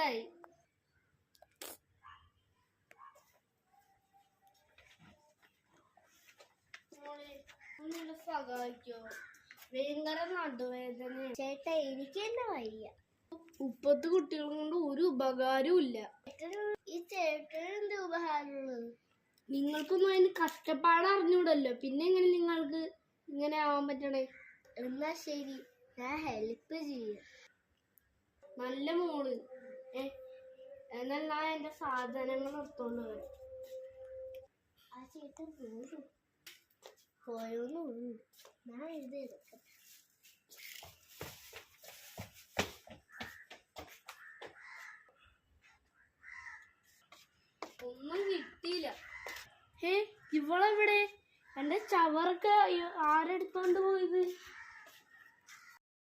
മനസ്സിലായി. സഹായിക്കോ? ഭയങ്കര നടുവേദന ചേട്ടാ, എനിക്ക് തന്നെ വയ്യ. 30 കുട്ടികളും കൊണ്ട് ഒരു ഉപകാരവും ഇല്ല. ഈ ചേട്ടന് എന്ത് ഉപകാരമുള്ളത്? നിങ്ങൾക്കൊന്നും അതിന് കഷ്ടപ്പാട് അറിഞ്ഞൂടല്ലോ, പിന്നെ എങ്ങനെ നിങ്ങൾക്ക് ഇങ്ങനെ ആവാൻ പറ്റണേ? എന്നാ ശരി, ഞാൻ ഹെൽപ്പ് ചെയ്യാം. നല്ല മോള്. എന്നാൽ ഞാൻ എന്റെ സാധനങ്ങൾ എടുത്തോണ്ട് വരാം. ആ ചേട്ടൻ പോയോന്നു ഞാൻ എഴുതിയെടുക്കാം. ഒന്നും കിട്ടിയില്ല. ഇവളെവിടെ? എന്റെ ചവറൊക്കെ ആരെടുത്തോണ്ട് പോയത്?